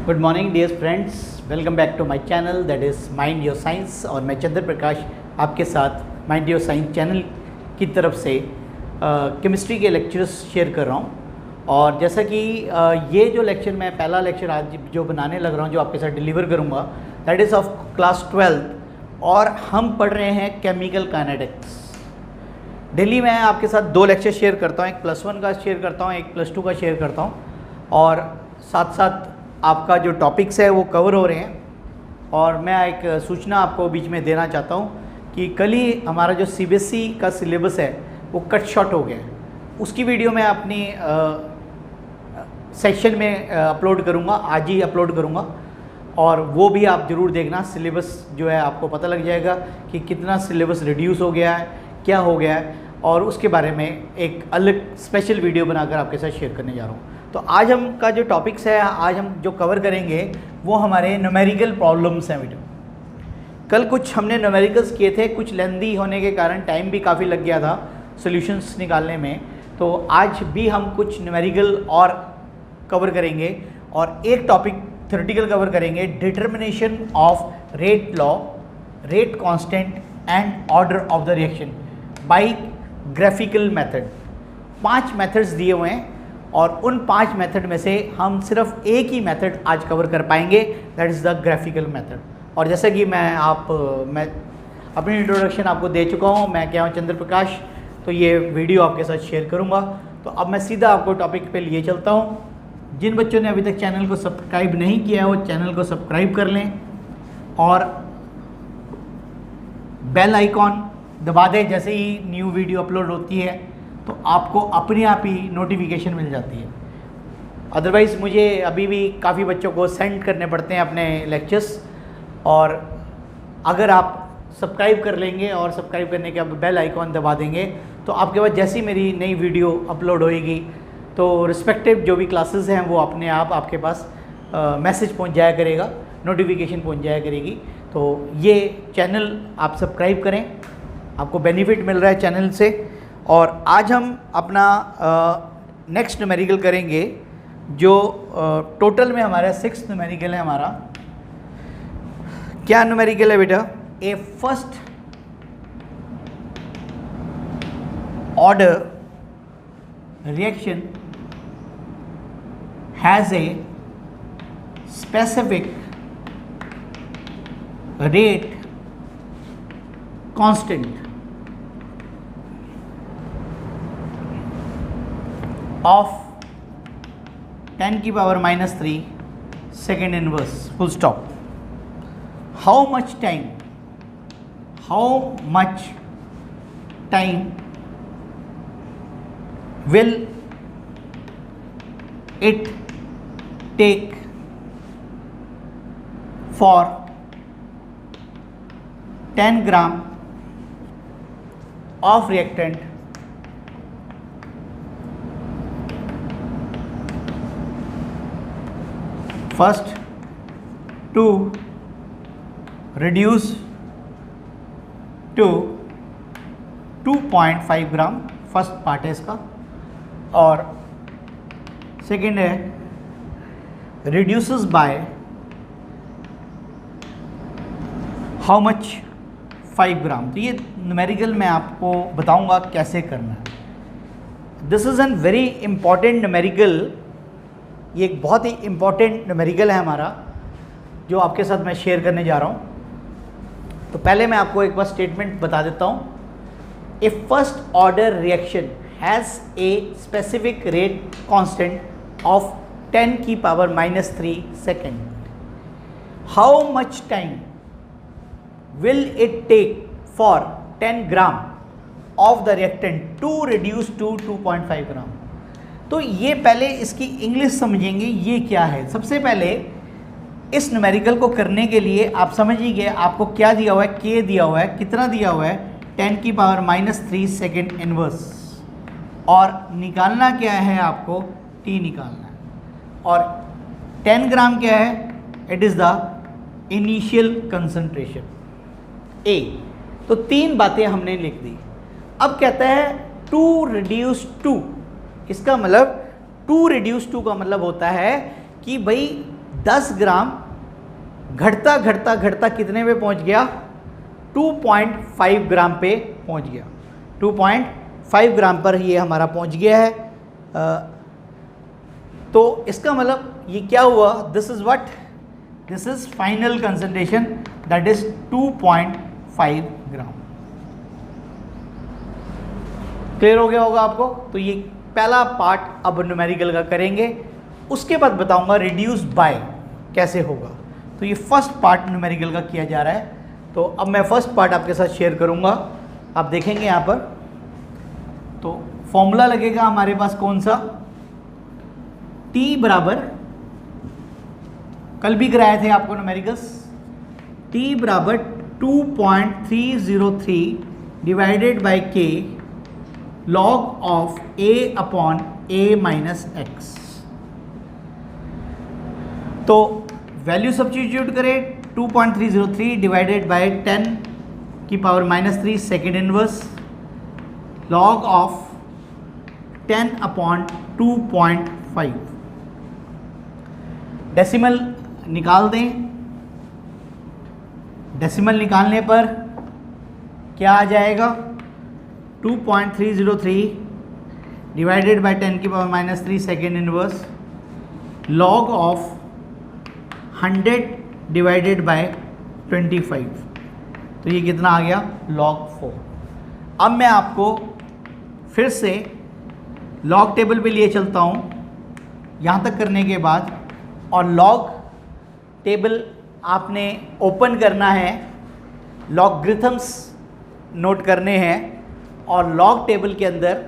Good morning dear friends, welcome back to my channel that is mind your science. और मैं चंद्र प्रकाश आपके साथ mind your science channel की तरफ से केमिस्ट्री के लेक्चर्स शेयर कर रहा हूँ। और जैसा कि ये जो लेक्चर मैं पहला लेक्चर आज जो बनाने लग रहा हूँ, जो आपके साथ डिलीवर करूँगा, दैट इज़ ऑफ क्लास 12 और हम पढ़ रहे हैं केमिकल काइनेटिक्स। डेली मैं आपके साथ दो लेक्चर शेयर करता हूँ, एक +1 का शेयर करता हूँ, एक +2 का शेयर करता हूँ, और साथ साथ आपका जो टॉपिक्स है वो कवर हो रहे हैं। और मैं एक सूचना आपको बीच में देना चाहता हूँ कि कल ही हमारा जो CBSE का सिलेबस है वो कट शॉर्ट हो गया है। उसकी वीडियो मैं अपनी सेक्शन में अपलोड करूँगा, आज ही अपलोड करूँगा, और वो भी आप ज़रूर देखना। सिलेबस जो है आपको पता लग जाएगा कि कितना सिलेबस रिड्यूस हो गया है, क्या हो गया है, और उसके बारे में एक अलग स्पेशल वीडियो बनाकर आपके साथ शेयर करने जा रहा हूँ। तो आज हम का जो टॉपिक्स है, आज हम जो कवर करेंगे वो हमारे न्यूमेरिकल प्रॉब्लम्स हैं बेटा। कल कुछ हमने न्यूमेरिकल्स किए थे, कुछ लेंदी होने के कारण टाइम भी काफ़ी लग गया था सॉल्यूशंस निकालने में। तो आज भी हम कुछ न्यूमेरिकल और कवर करेंगे, और एक टॉपिक थ्योरेटिकल कवर करेंगे, determination of rate law, rate constant and order of the reaction by graphical method. 5 methods दिए हुए हैं और उन 5 मेथड में से हम सिर्फ एक ही मेथड आज कवर कर पाएंगे, that is the graphical method. और जैसे कि मैं अपनी इंट्रोडक्शन आपको दे चुका हूँ, मैं क्या हूँ चंद्र प्रकाश, तो ये वीडियो आपके साथ शेयर करूँगा। तो अब मैं सीधा आपको टॉपिक पे लिए चलता हूँ। जिन बच्चों ने अभी तक चैनल को सब्सक्राइब नहीं किया है वो चैनल को सब्सक्राइब कर लें और बेल आइकॉन दबा दें। जैसे ही न्यू वीडियो अपलोड होती है तो आपको अपने आप ही नोटिफिकेशन मिल जाती है। अदरवाइज़ मुझे अभी भी काफ़ी बच्चों को सेंड करने पड़ते हैं अपने लेक्चर्स, और अगर आप सब्सक्राइब कर लेंगे और सब्सक्राइब करने के बाद बेल आइकॉन दबा देंगे तो आपके पास जैसी मेरी नई वीडियो अपलोड होएगी तो रिस्पेक्टिव जो भी क्लासेस हैं वो अपने आप आपके पास मैसेज पहुंच जाया करेगा, नोटिफिकेशन पहुंच जाया करेगी। तो ये चैनल आप सब्सक्राइब करें, आपको बेनिफिट मिल रहा है चैनल से। और आज हम अपना नेक्स्ट न्यूमेरिकल करेंगे, जो टोटल में हमारा 6 न्यूमेरिकल है। हमारा क्या न्यूमेरिकल है बेटा? A first order reaction has a specific rate constant of 10 की power -3 second inverse full stop. How much time will it take for 10 gram of reactant first to reduce to 2.5 gram, first part है इसका, और second है reduces by how much 5 ग्राम। तो ये numerical मैं आपको बताऊंगा कैसे करना है। This is an very important numerical. ये एक बहुत ही इम्पॉर्टेंट न्यूमेरिकल है हमारा, जो आपके साथ मैं शेयर करने जा रहा हूँ। तो पहले मैं आपको एक बार स्टेटमेंट बता देता हूँ। A first order reaction has a specific rate constant of 10 की power -3 second. How much time will it take for 10 gram of the reactant to reduce to 2.5 gram. तो ये पहले इसकी इंग्लिश समझेंगे, ये क्या है। सबसे पहले इस न्यूमेरिकल को करने के लिए आप समझिए, आपको क्या दिया हुआ है, के दिया हुआ है, कितना दिया हुआ है, 10 की पावर -3 सेकेंड इनवर्स, और निकालना क्या है, आपको टी निकालना है। और 10 ग्राम क्या है, it is the initial concentration A. तो 3 बातें हमने लिख दी। अब कहता है टू रिड्यूस टू, इसका मतलब 2 रिड्यूस टू का मतलब होता है कि भाई 10 ग्राम घटता घटता घटता कितने पे पहुंच गया? 2.5 ग्राम पे पहुंच गया। 2.5 ग्राम पर ये हमारा पहुंच गया है। तो इसका मतलब ये क्या हुआ? This is what? This is final concentration, that is 2.5 gram. Clear हो गया होगा आपको? तो ये पहला पार्ट अब न्यूमेरिकल का करेंगे, उसके बाद बताऊंगा रिड्यूस बाय कैसे होगा। तो ये फर्स्ट पार्ट न्यूमेरिकल का किया जा रहा है। तो अब मैं फर्स्ट पार्ट आपके साथ शेयर करूंगा, आप देखेंगे यहाँ पर। तो फॉर्मूला लगेगा हमारे पास कौन सा? T बराबर, कल भी कराए थे आपको न्यूमेरिकल्स, T बराबर 2.303 divided bye K log of A upon A minus x. तो वैल्यू सब्स्टिट्यूट करें, 2.303 डिवाइडेड बाय 10 की power -3 second inverse log of 10 upon 2.5। Decimal निकाल दें। डेसिमल निकालने पर क्या आ जाएगा? 2.303 डिवाइडेड बाय 10 की power -3 second inverse log of 100 divided by 25। तो ये कितना आ गया? log 4। अब मैं आपको फिर से लॉग टेबल पे लिए चलता हूँ यहाँ तक करने के बाद, और लॉग टेबल आपने ओपन करना है, लॉगरिथम्स नोट करने हैं, और लॉग टेबल के अंदर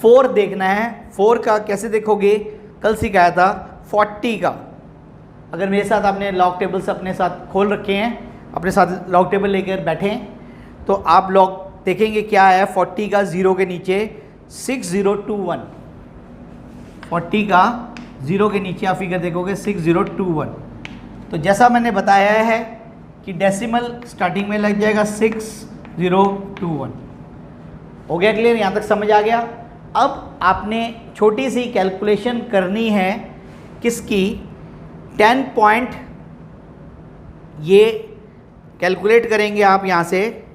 4 देखना है। 4 का कैसे देखोगे? कल सिखाया था 40 का। अगर मेरे साथ आपने लॉग टेबल्स अपने साथ खोल रखे हैं, अपने साथ लॉग टेबल लेकर बैठे हैं, तो आप लॉग देखेंगे क्या है। 40 का 0 के नीचे 6021, 40 का 0 के नीचे आप फिगर देखोगे 6021। तो जैसा मैंने बताया है कि डेसिमल स्टार्टिंग में लग जाएगा 6021। हो गया क्लियर? यहाँ तक समझ आ गया? अब आपने छोटी सी कैलकुलेशन करनी है किसकी? 10 पॉइंट, ये कैलकुलेट करेंगे आप यहाँ से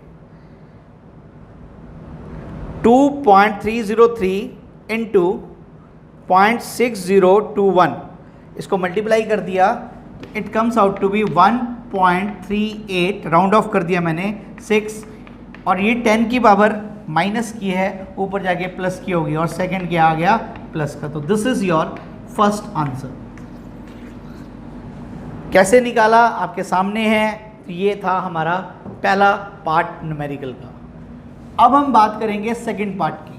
2.303 इंटू 0.6021, इसको मल्टीप्लाई कर दिया, it comes out to be 1.38, round off कर दिया मैंने 6, और ये 10 की पावर माइनस की है, ऊपर जाके प्लस की होगी, और सेकंड क्या आ गया? प्लस का। तो this is your first answer. कैसे निकाला आपके सामने है। तो ये था हमारा पहला पार्ट न्यूमेरिकल का। अब हम बात करेंगे सेकंड पार्ट की।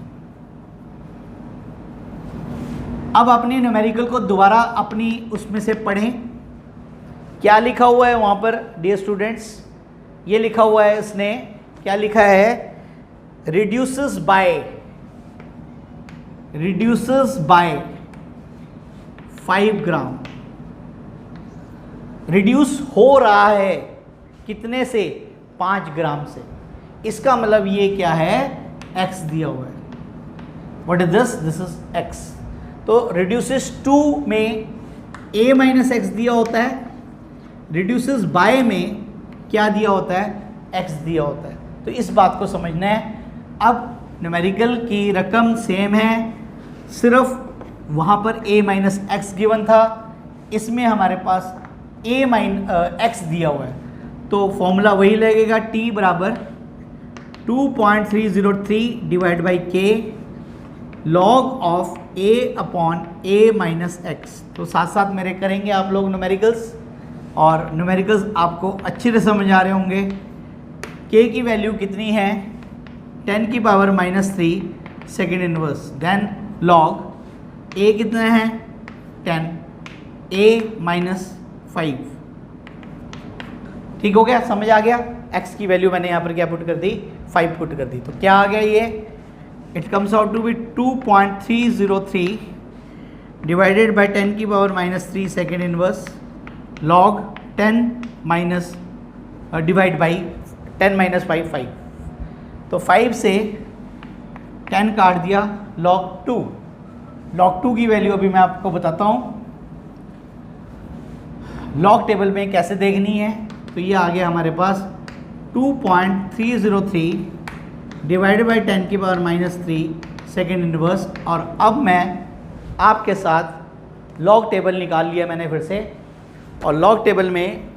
अब अपने न्यूमेरिकल को दोबारा अपनी उसमें से पढ़ें। क्या लिखा हुआ है वहाँ पर डियर स्टूडेंट्स? ये लिखा हुआ है, इसने क्या लिखा है? Reduces by 5 gram. रिड्यूस हो रहा है कितने से? 5 ग्राम से। इसका मतलब ये क्या है? x दिया हुआ है। What is this? This is x। तो रिड्यूसेस टू में a माइनस एक्स दिया होता है, रिड्यूसेस बाय में क्या दिया होता है? x दिया होता है। तो इस बात को समझना है। अब न्यूमेरिकल की रकम सेम है, सिर्फ वहाँ पर a माइनस एक्स गिवन था, इसमें हमारे पास x दिया हुआ है। तो फॉर्मूला वही लगेगा, t बराबर 2.303 divide by k log of a upon a minus x. तो साथ साथ मेरे करेंगे आप लोग न्यूमेरिकल्स, और न्यूमेरिकल्स आपको अच्छे से समझ आ रहे होंगे। k की वैल्यू कितनी है? 10 की power -3 second inverse, then log a कितना है? 10, a माइनस 5। ठीक हो गया? समझ आ गया? x की वैल्यू मैंने यहाँ पर क्या पुट कर दी? 5 पुट कर दी। तो क्या आ गया ये? It comes out to be 2.303 divided by 10 की power -3 second inverse log 10 minus divide by 10 minus 5। तो 5 से 10 काट दिया, log 2 की वैल्यू अभी मैं आपको बताता हूँ। लॉग टेबल में कैसे देखनी है, तो ये आ गया हमारे पास 2.303 डिवाइडेड बाई 10 की पावर -3 सेकेंड इनवर्स। और अब मैं आपके साथ लॉग टेबल निकाल लिया मैंने फिर से, और लॉग टेबल में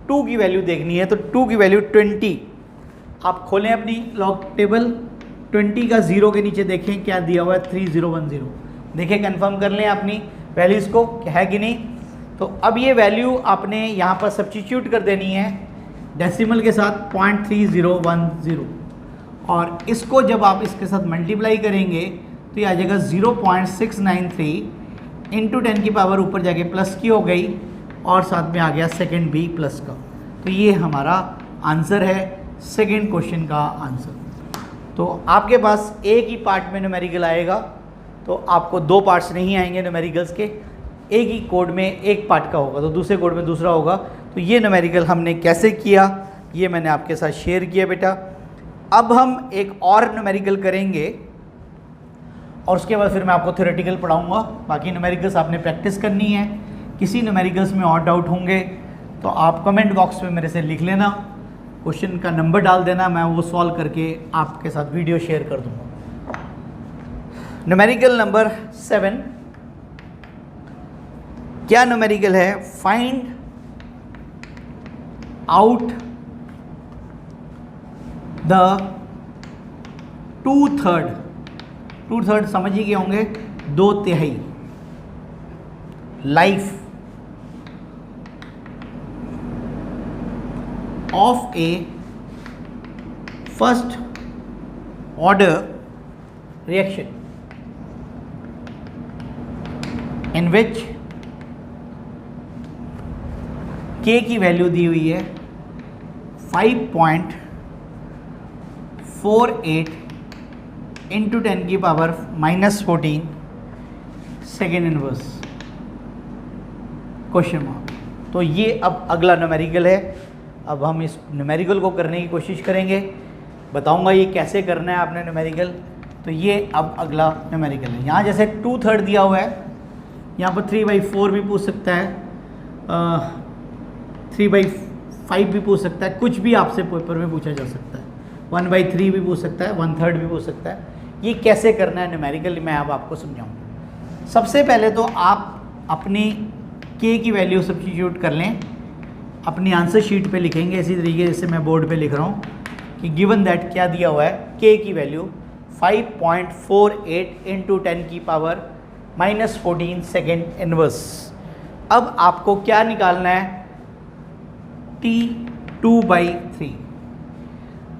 2 की वैल्यू देखनी है, तो 2 की वैल्यू 20। आप खोलें अपनी लॉग टेबल, 20 का 0 के नीचे देखें क्या दिया हुआ है, 3010। देखें, कंफर्म कर लें अपनी वैल्यूज़ को है कि नहीं। तो अब ये वैल्यू आपने यहाँ पर सब्स्टिट्यूट कर देनी है डेसिमल के साथ 0.3010, और इसको जब आप इसके साथ मल्टीप्लाई करेंगे तो ये आ जाएगा 0.693 इंटू 10 की पावर ऊपर जाके प्लस की हो गई, और साथ में आ गया सेकेंड भी प्लस का। तो ये हमारा आंसर है सेकेंड क्वेश्चन का आंसर। तो आपके पास एक ही पार्ट में न्यूमेरिकल आएगा, तो आपको 2 पार्ट्स नहीं आएंगे न्यूमेरिकल्स के, एक ही कोड में एक पार्ट का होगा तो दूसरे कोड में दूसरा होगा। तो ये न्यूमेरिकल हमने कैसे किया ये मैंने आपके साथ शेयर किया बेटा। अब हम एक और न्यूमेरिकल करेंगे और उसके बाद फिर मैं आपको थ्योरेटिकल पढ़ाऊँगा। बाकी न्यूमेरिकल्स आपने प्रैक्टिस करनी है। किसी न्यूमेरिकल्स में और डाउट होंगे तो आप कमेंट बॉक्स में मेरे से लिख लेना, क्वेश्चन का नंबर डाल देना, मैं वो सॉल्व करके आपके साथ वीडियो शेयर कर दूँगा। न्यूमेरिकल नंबर 7 क्या न्यूमेरिकल है, फाइंड आउट द 2/3 समझ ही गए होंगे, 2/3 life of a first order reaction in which K की वैल्यू दी हुई है 5.48 इंटू 10 की power -14 second inverse question mark. तो ये अब अगला न्यूमेरिकल है। अब हम इस न्यूमेरिकल को करने की कोशिश करेंगे, बताऊंगा ये कैसे करना है आपने न्यूमेरिकल। तो ये अब अगला न्यूमेरिकल है। यहाँ जैसे 2/3 दिया हुआ है, यहाँ पर 3/4 भी पूछ सकता है, 3/5 भी पूछ सकता है, कुछ भी आपसे पेपर में पूछा जा सकता है, 1/3 भी पूछ सकता है, 1/3 भी पूछ सकता है। ये कैसे करना है न्यूमेरिकल मैं अब आपको समझाऊँगा। सबसे पहले तो आप अपनी K की वैल्यू सब्स्टिट्यूट कर लें, अपनी आंसर शीट पे लिखेंगे इसी तरीके से मैं बोर्ड पे लिख रहा हूँ कि गिवन दैट क्या दिया हुआ है, K की वैल्यू 5.48 इंटू 10 की पावर -14 सेकेंड इनवर्स। अब आपको क्या निकालना है, T2/3।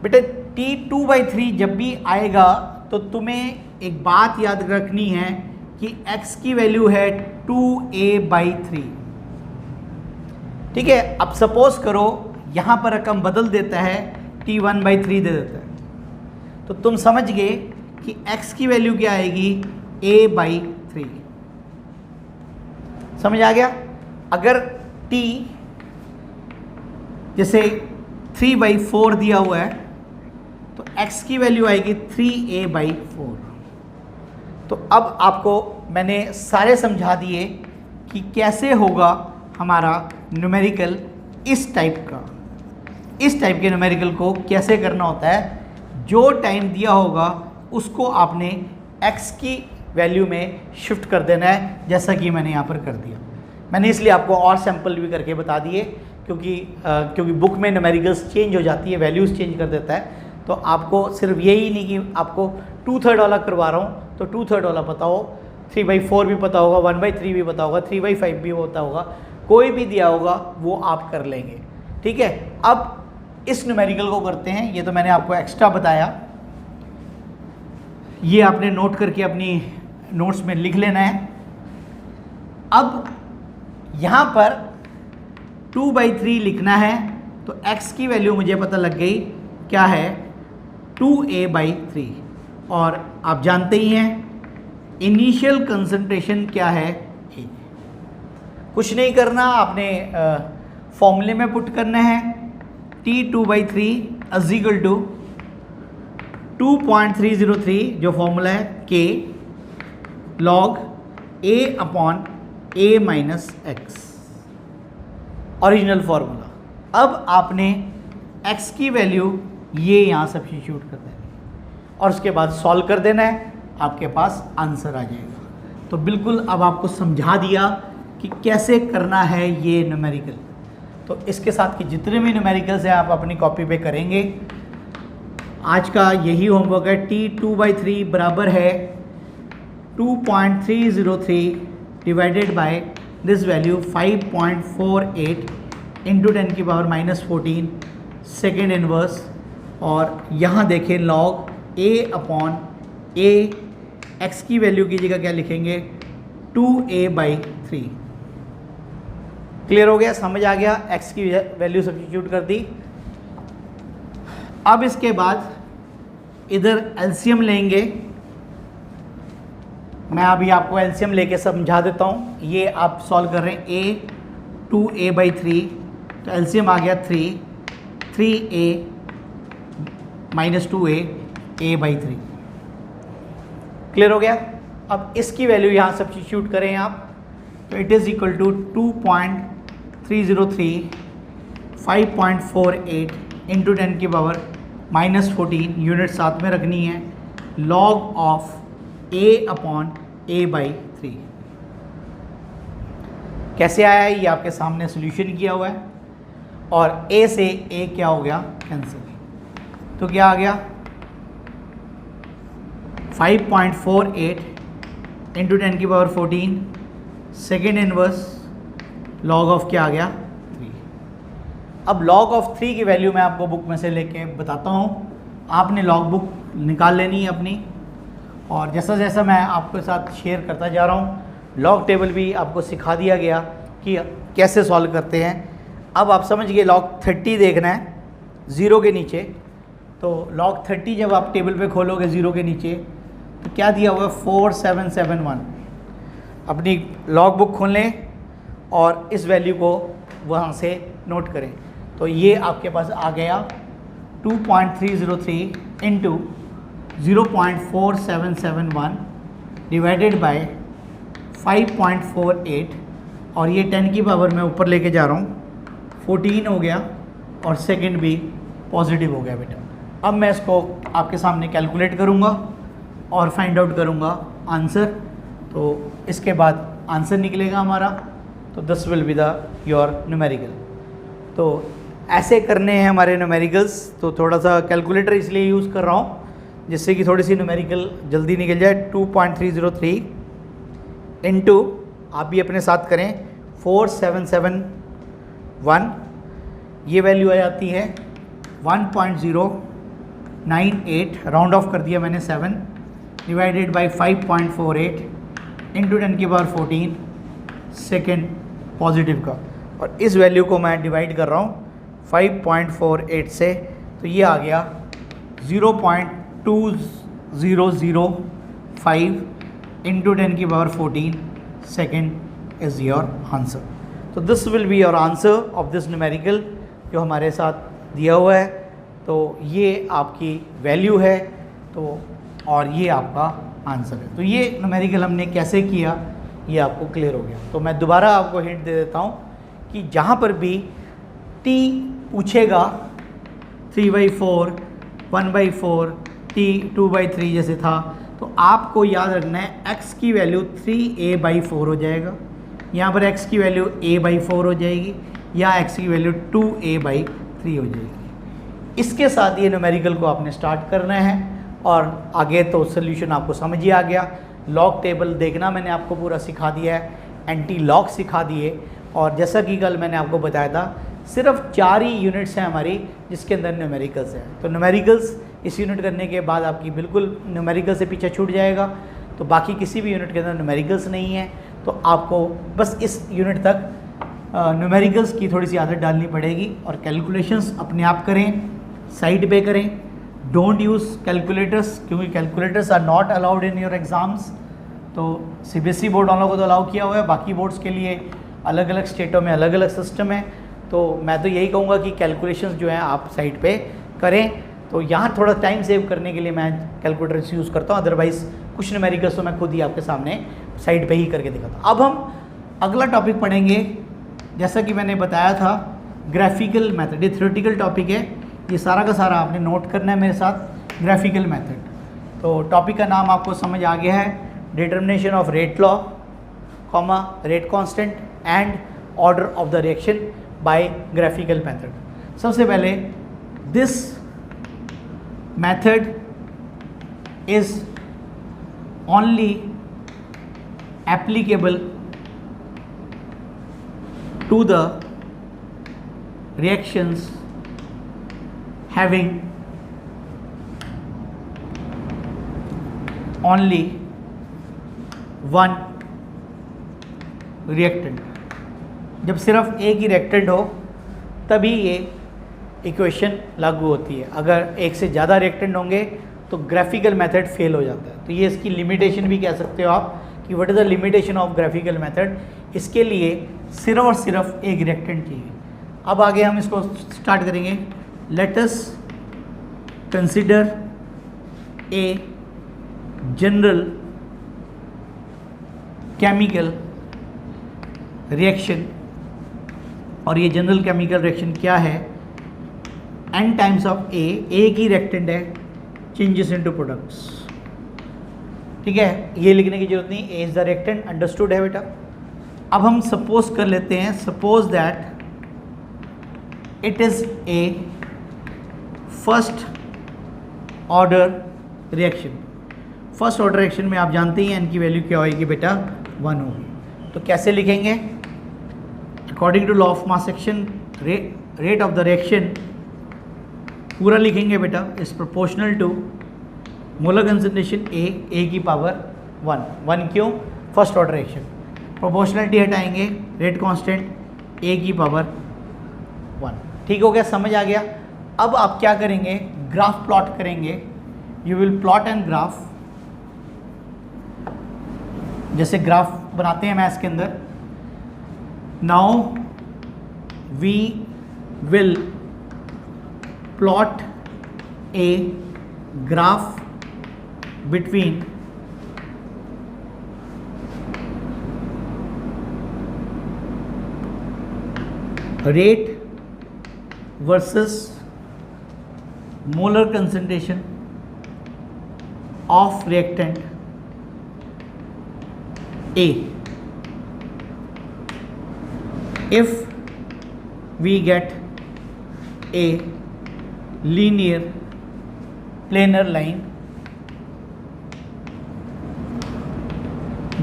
बेटा T2/3 जब भी आएगा तो तुम्हें एक बात याद रखनी है कि x की वैल्यू है 2a/3, ठीक है। अब सपोज करो यहाँ पर रकम बदल देता है, T1/3 दे देता है, तो तुम समझ गए कि x की वैल्यू क्या आएगी, a/3। समझ आ गया। अगर t जैसे 3/4 दिया हुआ है तो x की वैल्यू आएगी 3a/4। तो अब आपको मैंने सारे समझा दिए कि कैसे होगा हमारा न्यूमेरिकल इस टाइप का। इस टाइप के न्यूमेरिकल को कैसे करना होता है, जो टाइम दिया होगा उसको आपने x की वैल्यू में शिफ्ट कर देना है, जैसा कि मैंने यहाँ पर कर दिया। मैंने इसलिए आपको और सैंपल भी करके बता दिए क्योंकि बुक में न्यूमेरिकल्स चेंज हो जाती है, वैल्यूज़ चेंज कर देता है। तो आपको सिर्फ यही नहीं कि आपको 2/3 वाला करवा रहा हूँ तो 2/3 वाला पता हो, 3/4 भी पता होगा, 1/3 भी पता होगा, 3/5 भी पता होगा, कोई भी दिया होगा वो आप कर लेंगे, ठीक है। अब इस न्यूमेरिकल को करते हैं। ये तो मैंने आपको एक्स्ट्रा बताया, ये आपने नोट करके अपनी नोट्स में लिख लेना है। अब यहाँ पर 2/3 लिखना है तो x की वैल्यू मुझे पता लग गई क्या है, 2a/3। और आप जानते ही हैं इनिशियल कंसंट्रेशन क्या है, A। कुछ नहीं करना, आपने फॉर्मूले में पुट करना है, T2/3 = 2.303 जो फॉर्मूला है K log A/A - x। Original formula. अब आपने x की वैल्यू ये यहाँ सब्स्टिट्यूट कर देनी और उसके बाद सॉल्व कर देना है, आपके पास आंसर आ जाएगा। तो बिल्कुल अब आपको समझा दिया कि कैसे करना है ये न्यूमेरिकल। तो इसके साथ के जितने भी न्यूमेरिकल्स हैं आप अपनी कॉपी पे करेंगे। आज का यही होमवर्क है। T2/3 बराबर है 2.303 divided by this value 5.48 into 10 की पावर -14 सेकेंड इनवर्स। और यहाँ देखें लॉग a/a, x की वैल्यू की जगह क्या लिखेंगे 2a/3। क्लियर हो गया, समझ आ गया, x की वैल्यू सब्स्टिट्यूट कर दी। अब इसके बाद इधर एलसीएम लेंगे। मैं अभी आपको एलसीएम लेके समझा देता हूँ। ये आप सॉल्व कर रहे हैं a 2a/3, तो एलसीएम आ गया 3a -2a a/3। क्लियर हो गया। अब इसकी वैल्यू यहाँ सब्स्टिट्यूट करें आप, तो it is equal to 2.303 5.48 into 10 की पावर -14 यूनिट साथ में रखनी है, लॉग ऑफ a/a/3। कैसे आया है ये आपके सामने सोल्यूशन किया हुआ है। और a से a क्या हो गया कैंसिल, तो क्या आ गया 5.48 इंटू 10 की power 14 second inverse log of क्या आ गया 3। अब लॉग ऑफ 3 की वैल्यू मैं आपको बुक में से लेके बताता हूँ। आपने लॉग बुक निकाल लेनी है अपनी, और जैसा जैसा मैं आपके साथ शेयर करता जा रहा हूँ लॉग टेबल भी आपको सिखा दिया गया कि कैसे सॉल्व करते हैं। अब आप समझ गए लॉग 30 देखना है ज़ीरो के नीचे। तो लॉग 30 जब आप टेबल पे खोलोगे ज़ीरो के नीचे तो क्या दिया हुआ है 4771। अपनी लॉग बुक खोल लें और इस वैल्यू को वहाँ से नोट करें। तो ये आपके पास आ गया 2.303 इंटू 0.4771 डिवाइडेड बाय 5.48, और ये 10 की पावर मैं ऊपर लेके जा रहा हूँ 14 हो गया, और सेकंड भी पॉजिटिव हो गया बेटा। अब मैं इसको आपके सामने कैलकुलेट करूँगा और फाइंड आउट करूँगा आंसर। तो इसके बाद आंसर निकलेगा हमारा, तो this will be the your numerical. तो ऐसे करने हैं हमारे न्यूमेरिकल्स। तो थोड़ा सा कैलकुलेटर इसलिए यूज़ कर रहा हूँ जिससे कि थोड़ी सी न्यूमेरिकल जल्दी निकल जाए। 2.303 इंटू आप भी अपने साथ करें 4771, ये वैल्यू आ जाती है 1.098, राउंड ऑफ कर दिया मैंने 7, डिवाइडेड बाय 5.48 इंटू 10 की पावर 14 सेकेंड पॉजिटिव का, और इस वैल्यू को मैं डिवाइड कर रहा हूँ 5.48 से, तो ये आ गया 0.2005 इंटू 10 की power 14 second is your answer. तो this will be your answer of this numerical जो हमारे साथ दिया हुआ है। तो ये आपकी वैल्यू है, तो और ये आपका आंसर है। तो ये न्यूमेरिकल हमने कैसे किया ये आपको क्लियर हो गया। तो मैं दोबारा आपको हिंट दे देता हूँ कि जहाँ पर भी t पूछेगा 3/4 1/4 t 2/3 जैसे था, तो आपको याद रखना है x की वैल्यू 3a/4 हो जाएगा, यहाँ पर x की वैल्यू a/4 हो जाएगी, या x की वैल्यू 2a/3 हो जाएगी। इसके साथ ये न्यूमेरिकल को आपने स्टार्ट करना है, और आगे तो सोल्यूशन आपको समझ ही आ गया। लॉग टेबल देखना मैंने आपको पूरा सिखा दिया है, एंटी लॉग सिखा दिए, और जैसा कि कल मैंने आपको बताया था सिर्फ 4 ही यूनिट्स हैं हमारी जिसके अंदर न्यूमेरिकल्स हैं। तो न्यूमेरिकल्स इस यूनिट करने के बाद आपकी बिल्कुल न्यूमेरिकल से पीछे छूट जाएगा। तो बाकी किसी भी यूनिट के अंदर न्यूमेरिकल्स नहीं है, तो आपको बस इस यूनिट तक न्यूमेरिकल्स की थोड़ी सी आदत डालनी पड़ेगी, और कैलकुलेशंस अपने आप करें, साइड पे करें। डोंट यूज़ कैलकुलेटर्स, क्योंकि calculators are not allowed in your exams. तो सीबीएसई बोर्ड वालों को तो अलाउ किया हुआ है, बाकी बोर्ड्स के लिए अलग अलग स्टेटों में अलग अलग सिस्टम है। तो मैं तो यही कहूँगा कि कैलकुलेशंस जो हैं आप साइड पे करें। तो यहाँ थोड़ा टाइम सेव करने के लिए मैं कैलकुलेटर्स यूज़ करता हूँ, अदरवाइज़ कुछ न्यूमेरिकल्स तो मैं खुद ही आपके सामने साइड पे ही करके दिखाता हूँ। अब हम अगला टॉपिक पढ़ेंगे जैसा कि मैंने बताया था ग्राफिकल मेथड, ये थ्योरेटिकल टॉपिक है, ये सारा का सारा आपने नोट करना है मेरे साथ, ग्राफिकल मेथड। तो टॉपिक का नाम आपको समझ आ गया है, determination of rate law, comma rate constant and order of the reaction by graphical method. सबसे पहले this method is only applicable to the reactions having only one reactant। जब सिर्फ एक ही रिएक्टेंट हो तभी ये इक्वेशन लागू होती है। अगर एक से ज़्यादा रिएक्टेंट होंगे तो ग्राफिकल मेथड फेल हो जाता है। तो ये इसकी लिमिटेशन भी कह सकते हो आप कि what is the limitation of graphical method. इसके लिए सिर्फ और सिर्फ एक रिएक्टेंट चाहिए। अब आगे हम इसको स्टार्ट करेंगे। Let us consider a general chemical reaction, और ये जनरल केमिकल रिएक्शन क्या है, n टाइम्स ऑफ ए, एक ही रिएक्टेंट है, चेंजेस इनटू प्रोडक्ट्स। ठीक है, ये लिखने की जरूरत नहीं, ए इज द रिएक्टेंट, अंडरस्टूड है बेटा। अब हम सपोज कर लेते हैं, suppose that it is a first order reaction. First order reaction में आप जानते ही हैं n की वैल्यू क्या होगी बेटा, 1 होगी। तो कैसे लिखेंगे, according to law of mass action, rate of the reaction पूरा लिखेंगे बेटा, is proportional to molar concentration A की पावर 1। क्यों, फर्स्ट ऑर्डर रिएक्शन। प्रोपोर्शनलिटी हटाएंगे, रेट कांस्टेंट ए की पावर 1। ठीक हो गया, समझ आ गया। अब आप क्या करेंगे, ग्राफ प्लॉट करेंगे। You will plot and graph, जैसे ग्राफ बनाते हैं मैथ्स के अंदर। Now we will plot a graph between rate versus molar concentration of reactant A. If we get a linear planar line,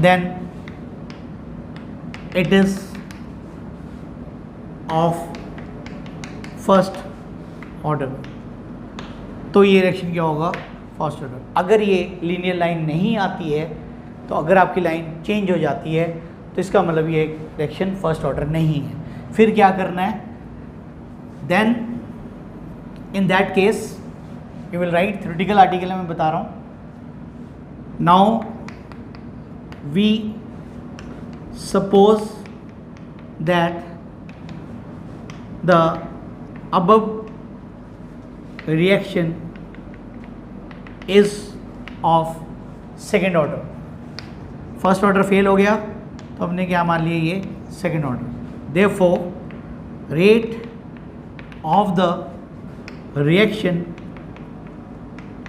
then it is of first order. तो ये reaction क्या होगा, first order. अगर ये linear line नहीं आती है, तो अगर आपकी लाइन चेंज हो जाती है तो इसका मतलब ये रिएक्शन फर्स्ट ऑर्डर नहीं है। फिर क्या करना है, then in that case you will write, theoretical article में बता रहा हूँ। now we suppose that the above reaction is of second order। First order fail हो गया तो हमने क्या मान लिया, ये second order. therefore rate of the reaction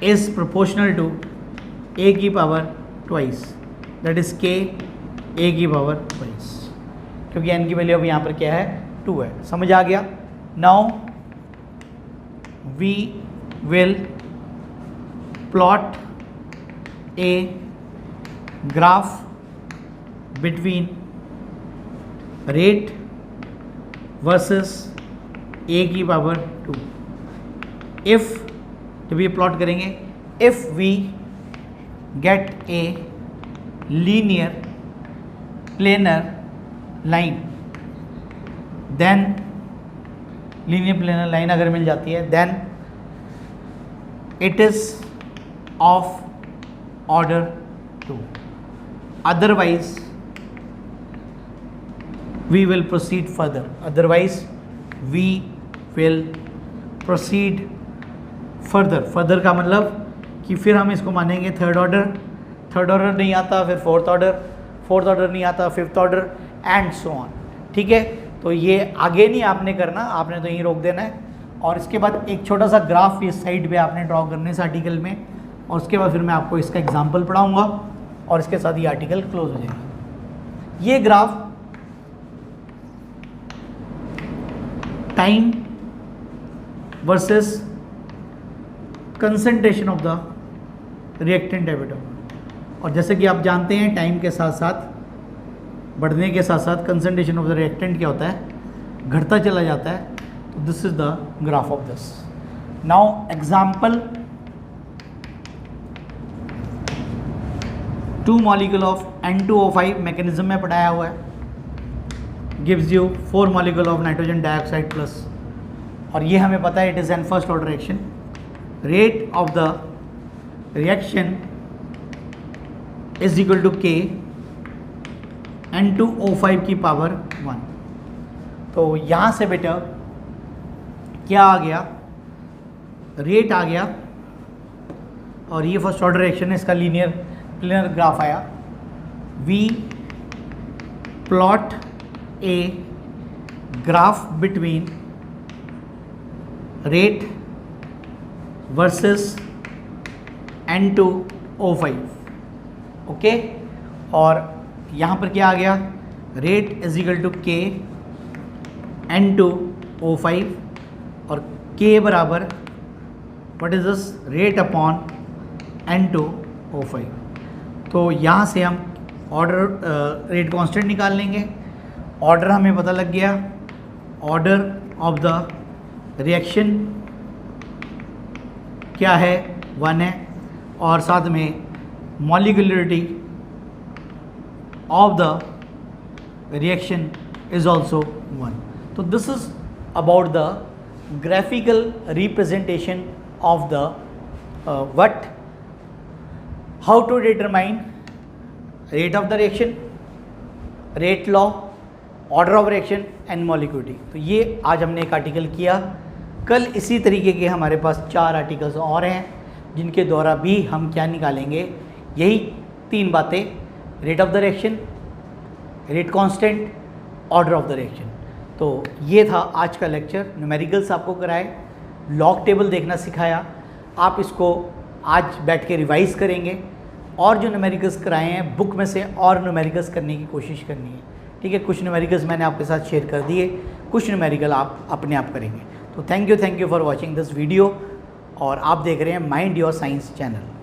is proportional to a की power twice, that is k a की पावर twice, क्योंकि n की वैल्यू अब यहाँ पर क्या है, 2 है। समझ आ गया। now we will plot a graph between rate versus a की पावर 2। if, जब ये प्लॉट करेंगे, if we get a linear planar line, then linear planar line अगर मिल जाती है, then it is of order 2। otherwise we will proceed further, otherwise we will proceed further का मतलब कि फिर हम इसको मानेंगे थर्ड ऑर्डर नहीं आता, फिर फोर्थ ऑर्डर नहीं आता, fifth order and so on. ठीक है, तो ये आगे नहीं आपने करना, आपने तो यहीं रोक देना है। और इसके बाद एक छोटा सा ग्राफ इस साइड पे आपने ड्रॉ करने इस आर्टिकल में, और उसके बाद फिर मैं आपको इसका एग्जांपल पढ़ाऊंगा और इसके साथ ये आर्टिकल क्लोज हो जाएगा। ये graph time versus concentration of the reactant atom, और जैसे कि आप जानते हैं टाइम के साथ साथ बढ़ने के साथ साथ कंसंट्रेशन ऑफ द रिएक्टेंट क्या होता है, घटता चला जाता है। तो this is the graph of this. Now example, 2 molecule of N2O5 mechanism में पढ़ाया हुआ है, gives you 4 molecule of nitrogen dioxide plus, और ये हमें पता है it is an first order reaction. Rate of the reaction is equal to K N2O5 की पावर 1। तो यहाँ से बेटा क्या आ गया, रेट आ गया, और ये फर्स्ट ऑर्डर रिएक्शन है, इसका लीनियर ग्राफ आया। We plot a graph between rate versus N2O5, okay. और यहाँ पर क्या आ गया, rate is equal to K N2O5, और K बराबर what is this, rate upon N2O5। तो यहाँ से हम ऑर्डर रेट कांस्टेंट निकाल लेंगे। ऑर्डर हमें पता लग गया, ऑर्डर ऑफ द रिएक्शन क्या है, 1 है, और साथ में molecularity of the reaction is also 1. So this is about the graphical representation of the how to determine rate of the reaction, rate law, order of reaction and molecularity. तो ये आज हमने एक आर्टिकल किया। कल इसी तरीके के हमारे पास 4 आर्टिकल्स और हैं जिनके द्वारा भी हम क्या निकालेंगे, यही 3 बातें, rate of the reaction, rate constant, order of the reaction. तो ये था आज का लेक्चर। न्यूमेरिकल्स आपको कराए, लॉग टेबल देखना सिखाया, आप इसको आज बैठ के रिवाइज़ करेंगे, और जो न्यूमेरिकल्स कराए हैं बुक में से और न्यूमेरिकल्स करने की कोशिश करनी है, ठीक है। कुछ न्यूमेरिकल्स मैंने आपके साथ शेयर कर दिए, कुछ न्यूमेरिकल आप अपने आप करेंगे। तो thank you for watching this video, और आप देख रहे हैं माइंड योर साइंस चैनल।